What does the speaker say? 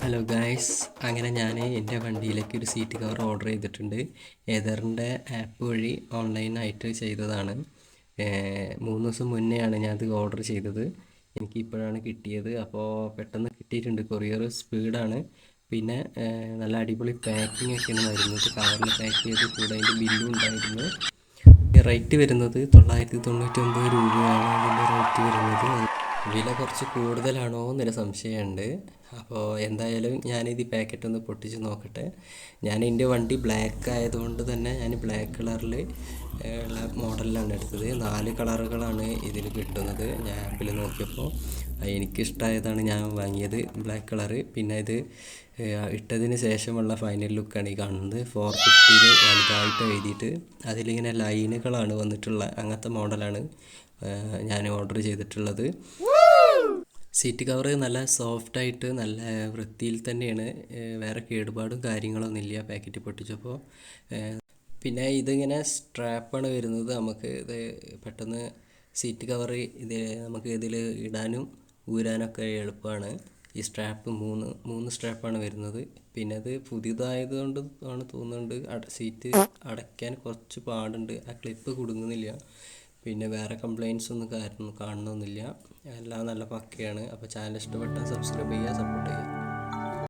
Hello guys, അങ്ങനെ ഞാൻ എൻ്റെ വണ്ടിയിലേക്ക് ഒരു സീറ്റ് കവർ ഓർഡർ ചെയ്തിട്ടുണ്ട്. ഏതറിൻ്റെ ആപ്പ് വഴി ഓൺലൈനായിട്ട് ചെയ്തതാണ്. 3 ദിവസം മുന്നെയാണ് ഞാനത് ഓർഡർ ചെയ്തത്. എനിക്കിപ്പോഴാണ് കിട്ടിയത്. അപ്പോൾ പെട്ടെന്ന് കിട്ടിയിട്ടുണ്ട്. കൊറിയർ സ്പീഡാണ്. പിന്നെ നല്ല അടിപൊളി പാക്കിംഗ് ഒക്കെയാണ് വരുന്നത്. കവറിൽ പാക്ക് ചെയ്ത് കൂടെ അതിൻ്റെ ബില്ലും ഉണ്ടായിരുന്നു. റേറ്റ് വരുന്നത് 999 രൂപയാണ് അതിൻ്റെ റേറ്റ് വരുന്നത്. വില കുറച്ച് കൂടുതലാണോ എന്നൊരു സംശയമുണ്ട്. അപ്പോൾ എന്തായാലും ഞാനിത് പാക്കറ്റ് ഒന്ന് പൊട്ടിച്ച് നോക്കട്ടെ. എൻ്റെ വണ്ടി ബ്ലാക്ക് ആയതുകൊണ്ട് തന്നെ ഞാൻ ബ്ലാക്ക് കളറിൽ ഉള്ള മോഡലിലാണ് എടുത്തത്. 4 കളറുകളാണ് ഇതിൽ കിട്ടുന്നത്. ഞാൻ ആപ്പിൽ നോക്കിയപ്പോൾ എനിക്കിഷ്ടമായതാണ് ഞാൻ വാങ്ങിയത്, ബ്ലാക്ക് കളറ്. പിന്നെ ഇത് ഇട്ടതിന് ശേഷമുള്ള ഫൈനൽ ലുക്കാണ് ഈ കാണുന്നത്. 450 വലുതായിട്ട് എഴുതിയിട്ട് അതിലിങ്ങനെ ലൈനുകളാണ് വന്നിട്ടുള്ള അങ്ങനത്തെ മോഡലാണ് ഞാൻ ഓർഡർ ചെയ്തിട്ടുള്ളത്. സീറ്റ് കവർ നല്ല സോഫ്റ്റായിട്ട് നല്ല വൃത്തിയിൽ തന്നെയാണ്. വേറെ കേടുപാടും കാര്യങ്ങളൊന്നുമില്ല പാക്കറ്റ് പൊട്ടിച്ചപ്പോൾ. പിന്നെ ഇതിങ്ങനെ സ്ട്രാപ്പാണ് വരുന്നത്. നമുക്ക് ഇത് പെട്ടെന്ന് സീറ്റ് കവർ നമുക്ക് ഇതിൽ ഇടാനും ഊരാനൊക്കെ എളുപ്പമാണ്. ഈ സ്ട്രാപ്പ് മൂന്ന് സ്ട്രാപ്പാണ് വരുന്നത്. പിന്നെ അത് പുതിയതായതുകൊണ്ട് ആണ് തോന്നുന്നുണ്ട് സീറ്റ് അടയ്ക്കാൻ കുറച്ച് പാടുണ്ട്. ആ ക്ലിപ്പ് കുടുങ്ങുന്നില്ല. പിന്നെ വേറെ കംപ്ലയിൻസ് ഒന്നും കാണണമെന്നില്ല. എല്ലാം നല്ല പക്കയാണ്. അപ്പോൾ ചാനൽ ഇഷ്ടപ്പെട്ടാൽ സബ്സ്ക്രൈബ് ചെയ്യുക, സപ്പോർട്ട് ചെയ്യുക.